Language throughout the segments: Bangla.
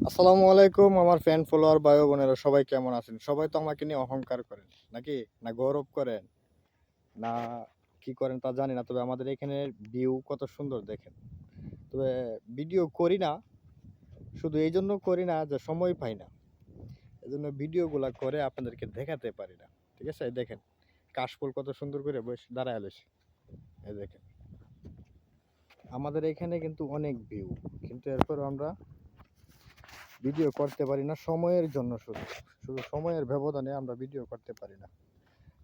আসসালামু আলাইকুম আমার ফ্যান ফলোয়ার ভাই বোনেরা সবাই কেমন আছেন? সবাই তো আমাকে নিয়ে অহংকার করেন নাকি? না গৌরব করেন? না কি করেন তা জানি না। তবে আমাদের এখানের ভিউ কত সুন্দর দেখেন। তবে ভিডিও করি না, শুধু এইজন্য করি না যে সময় পাই না। এজন্য ভিডিওগুলা করে আপনাদেরকে দেখাতে পারি না। ঠিক আছে? এই দেখেন কাশফুল কত সুন্দর করে দাঁড়ায় রইছে। এই দেখেন। আমাদের এখানে কিন্তু অনেক ভিউ। কিন্তু এরপরও আমরা ভিডিও করতে পারি না সময়ের জন্য শুধু সময়ের ব্যবধানে আমরা ভিডিও করতে পারি না।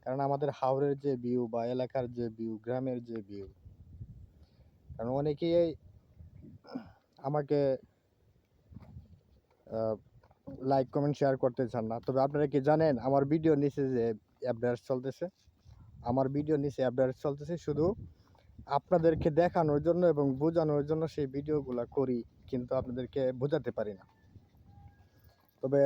কারণ আমাদের হাওরের যে ভিউ বা এলাকার যে ভিউ, গ্রামের যে ভিউ, কারণ অনেকেই আমাকে লাইক কমেন্ট শেয়ার করতে চান না। তবে আপনারা কি জানেন আমার ভিডিও নিচে যে অ্যাডভার্টাইজ চলতেছে, আমার ভিডিও নিচে অ্যাডভার্টাইজ চলতেছে শুধু আপনাদেরকে দেখানোর জন্য এবং বোঝানোর জন্য সেই ভিডিওগুলা করি, কিন্তু আপনাদেরকে বোঝাতে পারি না। তবে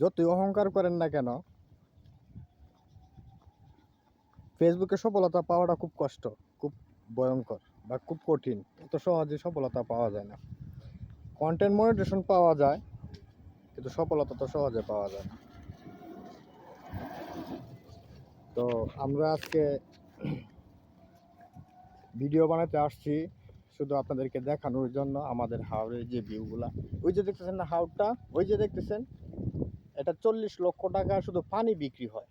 যতই অহংকার করেন না কেন, ফেসবুকে সফলতা পাওয়াটা খুব কষ্ট, খুব ভয়ঙ্কর বা খুব কঠিন। এত সহজে সফলতা পাওয়া যায় না। কন্টেন্ট মনিটেশন পাওয়া যায়, কিন্তু সফলতা তো সহজে পাওয়া যায় না। তো আমরা আজকে ভিডিও বানাতে আসছি শুধু আপনাদেরকে দেখানোর জন্য আমাদের হাওরের যে ভিউগুলা। ওই যে দেখতেছেন না হাওরটা, ওই যে দেখতেছেন, এটা 40 লক্ষ টাকা শুধু পানি বিক্রি হয়।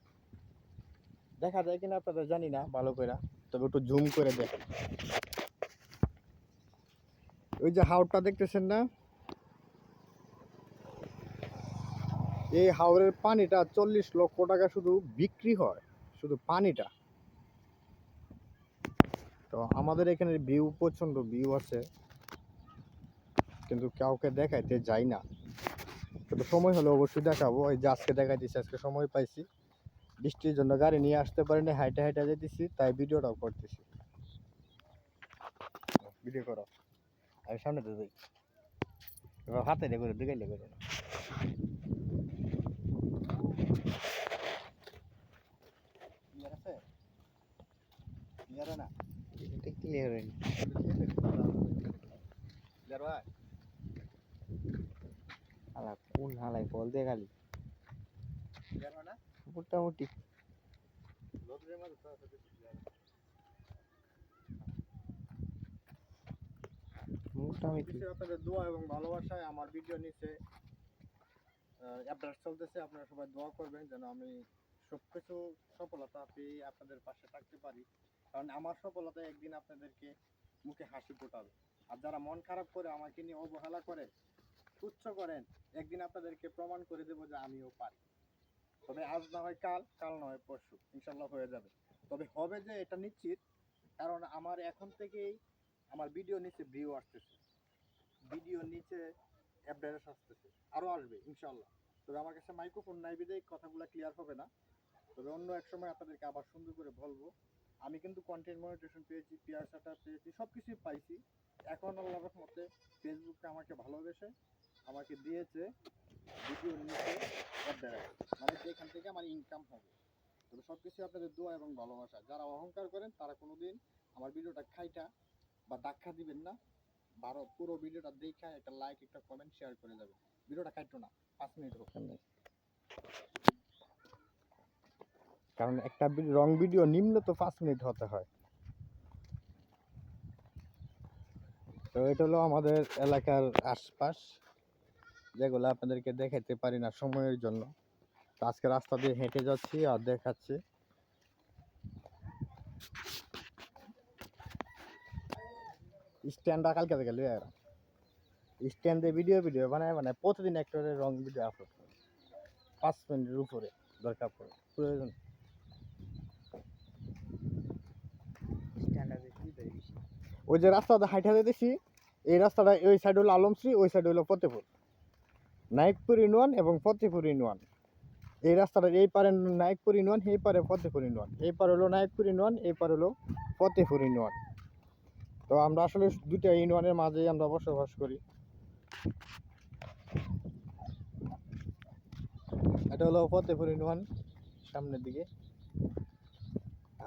দেখা যায় কিনা আপনাদের জানি না ভালো করে, তবে একটু জুম করে দেখেন। ওই যে হাওরটা দেখতেছেন না, এই হাওরের পানিটা 40 লক্ষ টাকা শুধু বিক্রি হয়, শুধু পানিটা। তো আমাদের এখানে ভিউ, প্রচন্ড ভিউ আছে, কিন্তু কাউকে দেখাইতে যাই না। কিন্তু সময় হলে অবশ্যই দেখাবো। এই যে আজকে দেখাইতেছি, আজকে সময় পাইছি, বৃষ্টির জন্য গাড়ি নিয়ে আসতে পারিনি, হাইটে হাইটে যেতেছি, তাই ভিডিওটাও করতেছি। ভিডিও করো, আমি সামনে তো যাই, এবার হাতে করে দিগাইলে করে না। ক্লিয়ার আছে? ক্লিয়ার না? এটা ক্লিয়ার হয়নি। ক্লিয়ার হয়? হালা কোন হালাই ফল দিয়ে খালি ক্লিয়ার হয় না? মোটামুটি লোডের মাঝে তো আছে ক্লিয়ার, মোটামুটি। আপনাদের দোয়া এবং ভালোবাসায় আমার ভিডিও নিচে অ্যাডভার্টাইজ চলতেছে। আপনারা সবাই দোয়া করবেন যেন আমি সবকিছু সফলতা পেয়ে আপনাদের পাশে থাকতে পারি। কারণ আমার সফলতা একদিন আপনাদেরকে মুখে হাসি ফোটাবে। আর যারা মন খারাপ করে আমাকে নিয়ে অবহেলা করে, তুচ্ছ করেন, একদিন আপনাদেরকে প্রমাণ করে দেবো যে আমিও পারি। তবে আজ না হয় কাল, কাল না হয় পরশু, ইনশাল্লাহ হয়ে যাবে। তবে হবে যে এটা নিশ্চিত, কারণ আমার এখন থেকেই আমার ভিডিও নিচে ভিউ আসতেছে, ভিডিও নিচে অ্যাডভার্টাইজ আসতেছে, আরও আসবে ইনশাল্লাহ। তবে আমার কাছে মাইক্রোফোন নাই বিধায় কথাগুলো ক্লিয়ার হবে না। তবে অন্য এক সময় আপনাদেরকে আবার সুন্দর করে বলবো। আমি কিন্তু কন্টেন্ট মনিটেশন পেয়েছি, পিআর সেটআপ পেয়েছি, সব কিছুই পাইছি। এখন আল্লাহর রহমতে ফেসবুকটা আমাকে ভালোবেসে আমাকে দিয়েছে ভিডিওর নিচে অ্যাডভার্টাইজ, মানে যেখান থেকে আমার ইনকাম হবে। তবে সব কিছু আপনাদের দোয়া এবং ভালোবাসা। যারা অহংকার করেন তারা কোনোদিন আমার ভিডিওটা খাইটা বা ধাক্কা দিবেন না। পুরো ভিডিওটা দেখে একটা লাইক, একটা কমেন্ট, শেয়ার করে যাবেন। ভিডিওটা কাটতো না, 5 মিনিট হোক, কারণ একটা রং ভিডিও নিম্ন তো 5 মিনিট হতে হয়। তো এটা হলো আমাদের এলাকার আশপাশ, যেগুলো আপনাদেরকে দেখাতে পারি না সময়ের জন্য। তো আজকে রাস্তা দিয়ে হেঁটে যাচ্ছি আর দেখাচ্ছি। স্ট্যান্ডটা কালকে থেকে লিয়ে এলাম, স্ট্যান্ডে ভিডিও ভিডিও বানায় বানায় প্রতিদিন একটা করে রং ভিডিও আপলোড করে, 5 মিনিটের উপরে দরকার পড়ে প্রয়োজন। ওই যে রাস্তাটা হাইটা দিতেছি, এই রাস্তাটা ওই সাইড হলো আলমশ্রী, ওই সাইড হলো ফতেপুর, নায়কপুর ইউনিয়ন এবং ফতেপুর ইউনিয়ন। এই রাস্তাটার এই পারে নায়কপুর ইউনিয়ন, এই পারে ফতেপুর ইউনিয়ন, এই পার হলো নায়কপুর ইউনিয়ন, এই পার হলো ফতেপুর ইউনিয়ন। তো আমরা আসলে দুইটা ইউনিয়নের মাঝেই আমরা বসবাস করি। এটা হলো ফতেপুর ইউনিয়ন সামনের দিকে,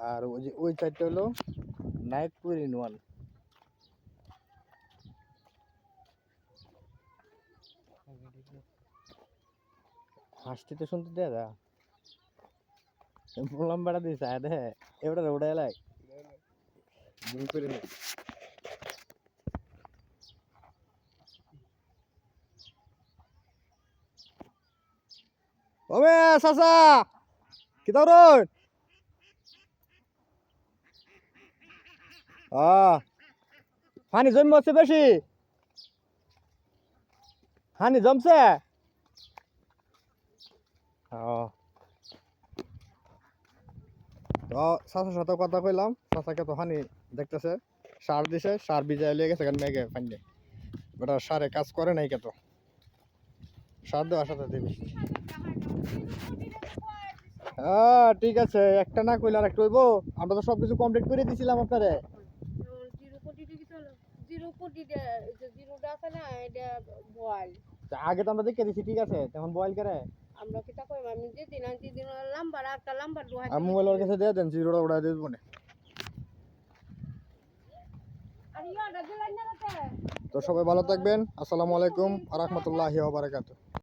আর ওই যে ওই সাইডটা হলো নায়কপুর ইউনিয়ন। হাসতে শুনতে দেয়া যা বললাম বেড়া দিস আয় দে এবারে উড়াই লাগ জুম করে নে ওমে সাসা কি দরুন পানি জমছে বেশি পানি জমছে তো চাচার সাথে কথা কইলাম চাচাকে তো হানি দেখতেছে সার দিছে সার ভিজাই লিয়ে গেছে কেন মেঘে পানি ওটা সারে কাজ করে নাই কত সার দেওয়ার সাথে দিবি হ্যাঁ ঠিক আছে একটা না কইলে আর একটা হইব আমরা তো সবকিছু কমপ্লিট করে দিছিলাম আপনারে আগে তো আমরা দেখে দিছি ঠিক আছে তখন বয়েল করে আমরা কিটা কইম আমি যে দিন আনছি দিন লাম্বার একটা লাম্বার দুহাই আমি মোবাইলের কাছে দিয়ে দেন জিরোটা উড়াই দিয়ে দেবো না আর ইয়াটা দিলেন না রাতে তো সবাই ভালো থাকবেন আসসালামু আলাইকুম ওয়া রাহমাতুল্লাহি ওয়া বারাকাতুহু